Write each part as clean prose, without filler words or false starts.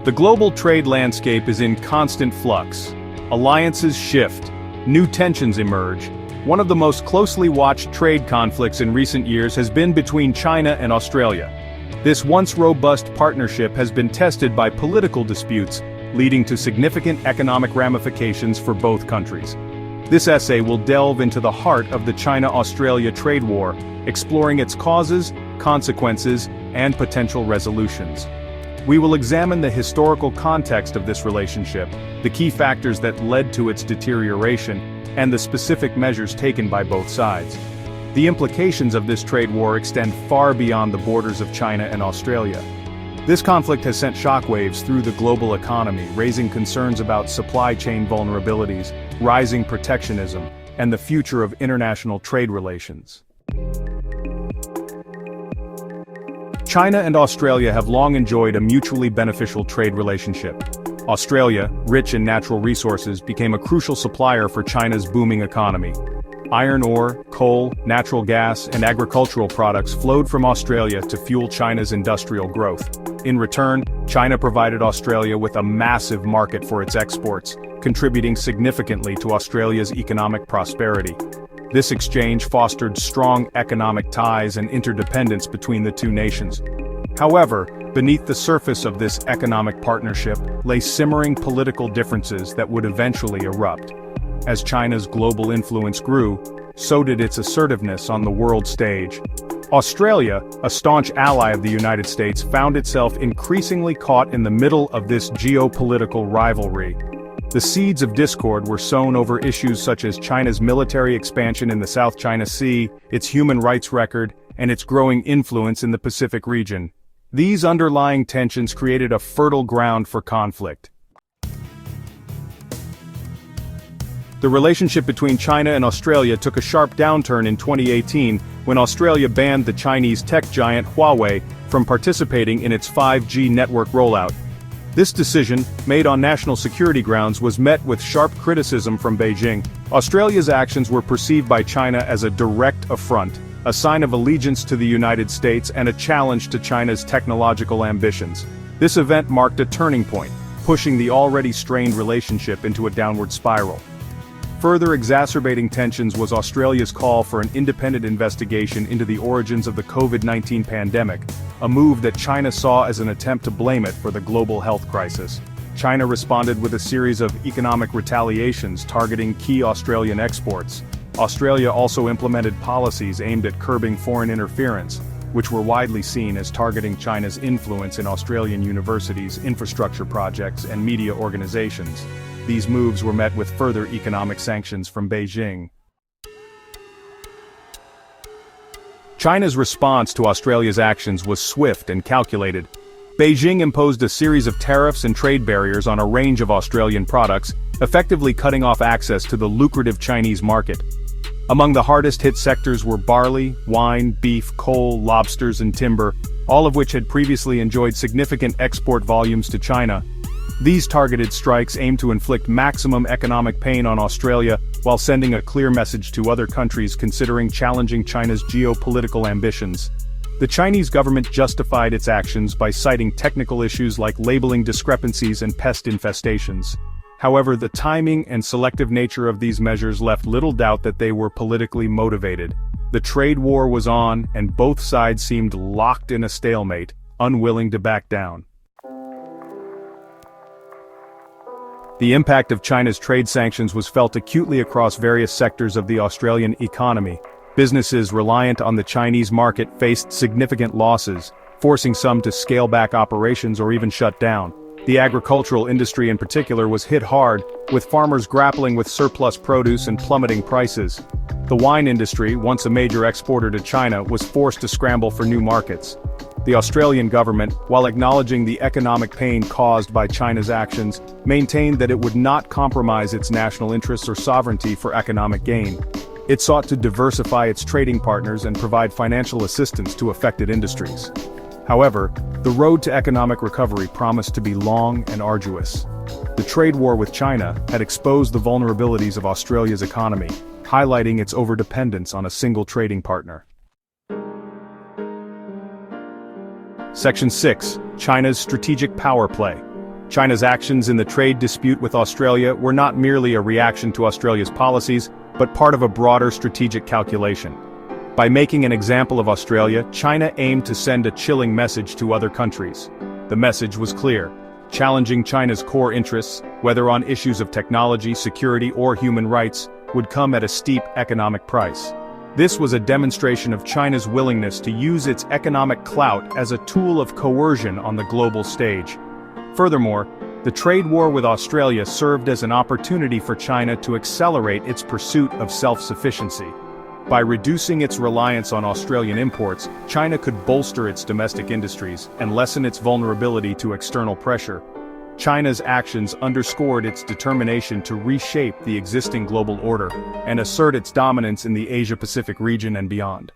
The global trade landscape is in constant flux. Alliances shift. New tensions emerge. One of the most closely watched trade conflicts in recent years has been between China and Australia. This once robust partnership has been tested by political disputes, leading to significant economic ramifications for both countries. This essay will delve into the heart of the China-Australia trade war, exploring its causes, consequences, and potential resolutions. We will examine the historical context of this relationship, the key factors that led to its deterioration, and the specific measures taken by both sides. The implications of this trade war extend far beyond the borders of China and Australia. This conflict has sent shockwaves through the global economy, raising concerns about supply chain vulnerabilities, rising protectionism, and the future of international trade relations. China and Australia have long enjoyed a mutually beneficial trade relationship. Australia, rich in natural resources, became a crucial supplier for China's booming economy. Iron ore, coal, natural gas, and agricultural products flowed from Australia to fuel China's industrial growth. In return, China provided Australia with a massive market for its exports, contributing significantly to Australia's economic prosperity. This exchange fostered strong economic ties and interdependence between the two nations. However, beneath the surface of this economic partnership lay simmering political differences that would eventually erupt. As China's global influence grew, so did its assertiveness on the world stage. Australia, a staunch ally of the United States, found itself increasingly caught in the middle of this geopolitical rivalry. The seeds of discord were sown over issues such as China's military expansion in the South China Sea, its human rights record, and its growing influence in the Pacific region. These underlying tensions created a fertile ground for conflict. The relationship between China and Australia took a sharp downturn in 2018 when Australia banned the Chinese tech giant Huawei from participating in its 5G network rollout. This decision, made on national security grounds, was met with sharp criticism from Beijing. Australia's actions were perceived by China as a direct affront, a sign of allegiance to the United States and a challenge to China's technological ambitions. This event marked a turning point, pushing the already strained relationship into a downward spiral. Further exacerbating tensions was Australia's call for an independent investigation into the origins of the COVID-19 pandemic, a move that China saw as an attempt to blame it for the global health crisis. China responded with a series of economic retaliations targeting key Australian exports. Australia also implemented policies aimed at curbing foreign interference, which were widely seen as targeting China's influence in Australian universities, infrastructure projects, and media organizations. These moves were met with further economic sanctions from Beijing. China's response to Australia's actions was swift and calculated. Beijing imposed a series of tariffs and trade barriers on a range of Australian products, effectively cutting off access to the lucrative Chinese market. Among the hardest-hit sectors were barley, wine, beef, coal, lobsters, and timber, all of which had previously enjoyed significant export volumes to China. These targeted strikes aimed to inflict maximum economic pain on Australia while sending a clear message to other countries considering challenging China's geopolitical ambitions. The Chinese government justified its actions by citing technical issues like labeling discrepancies and pest infestations. However, the timing and selective nature of these measures left little doubt that they were politically motivated. The trade war was on, and both sides seemed locked in a stalemate, unwilling to back down. The impact of China's trade sanctions was felt acutely across various sectors of the Australian economy. Businesses reliant on the Chinese market faced significant losses, forcing some to scale back operations or even shut down. The agricultural industry in particular was hit hard, with farmers grappling with surplus produce and plummeting prices. The wine industry, once a major exporter to China, was forced to scramble for new markets. The Australian government, while acknowledging the economic pain caused by China's actions, maintained that it would not compromise its national interests or sovereignty for economic gain. It sought to diversify its trading partners and provide financial assistance to affected industries. However, the road to economic recovery promised to be long and arduous. The trade war with China had exposed the vulnerabilities of Australia's economy, highlighting its overdependence on a single trading partner. Section 6. China's strategic power play. China's actions in the trade dispute with Australia were not merely a reaction to Australia's policies, but part of a broader strategic calculation. By making an example of Australia, China aimed to send a chilling message to other countries. The message was clear: challenging China's core interests, whether on issues of technology, security, or human rights, would come at a steep economic price. This was a demonstration of China's willingness to use its economic clout as a tool of coercion on the global stage. Furthermore, the trade war with Australia served as an opportunity for China to accelerate its pursuit of self-sufficiency. By reducing its reliance on Australian imports, China could bolster its domestic industries and lessen its vulnerability to external pressure. China's actions underscored its determination to reshape the existing global order and assert its dominance in the Asia-Pacific region and beyond.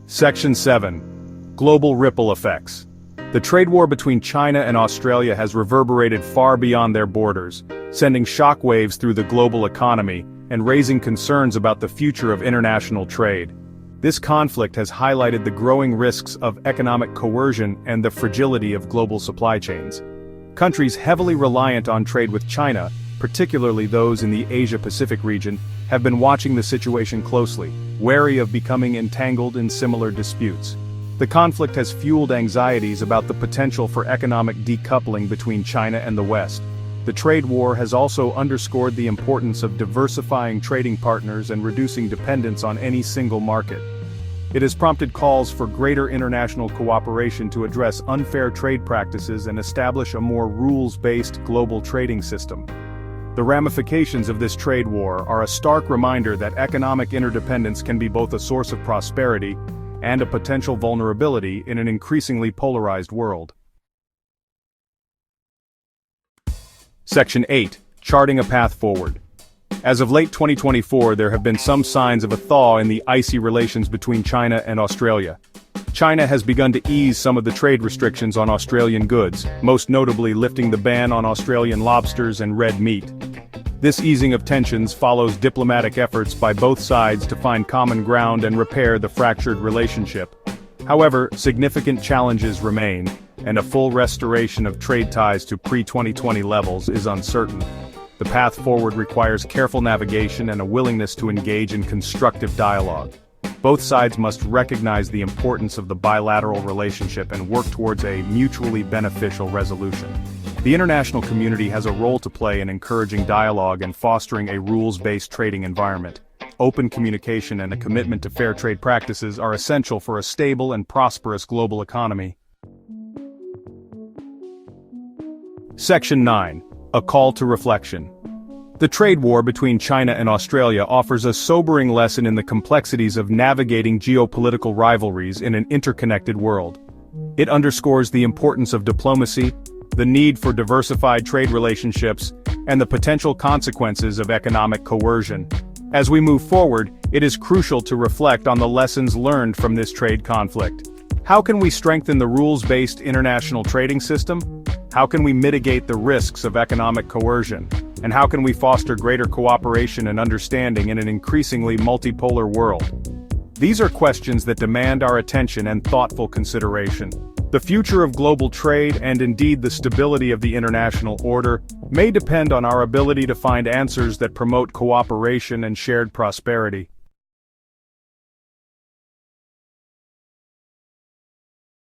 Section 7. Global Ripple Effects. The trade war between China and Australia has reverberated far beyond their borders, sending shockwaves through the global economy and raising concerns about the future of international trade. This conflict has highlighted the growing risks of economic coercion and the fragility of global supply chains. Countries heavily reliant on trade with China, particularly those in the Asia-Pacific region, have been watching the situation closely, wary of becoming entangled in similar disputes. The conflict has fueled anxieties about the potential for economic decoupling between China and the West. The trade war has also underscored the importance of diversifying trading partners and reducing dependence on any single market. It has prompted calls for greater international cooperation to address unfair trade practices and establish a more rules-based global trading system. The ramifications of this trade war are a stark reminder that economic interdependence can be both a source of prosperity and a potential vulnerability in an increasingly polarized world. Section 8. Charting a Path Forward. As of late 2024, there have been some signs of a thaw in the icy relations between China and Australia. China has begun to ease some of the trade restrictions on Australian goods, most notably lifting the ban on Australian lobsters and red meat. This easing of tensions follows diplomatic efforts by both sides to find common ground and repair the fractured relationship. However, significant challenges remain, and a full restoration of trade ties to pre-2020 levels is uncertain. The path forward requires careful navigation and a willingness to engage in constructive dialogue. Both sides must recognize the importance of the bilateral relationship and work towards a mutually beneficial resolution. The international community has a role to play in encouraging dialogue and fostering a rules-based trading environment. Open communication and a commitment to fair trade practices are essential for a stable and prosperous global economy. Section 9. A Call to Reflection. The trade war between China and Australia offers a sobering lesson in the complexities of navigating geopolitical rivalries in an interconnected world. It underscores the importance of diplomacy, the need for diversified trade relationships, and the potential consequences of economic coercion. As we move forward, it is crucial to reflect on the lessons learned from this trade conflict. How can we strengthen the rules-based international trading system? How can we mitigate the risks of economic coercion? And how can we foster greater cooperation and understanding in an increasingly multipolar world? These are questions that demand our attention and thoughtful consideration. The future of global trade, and indeed the stability of the international order, may depend on our ability to find answers that promote cooperation and shared prosperity.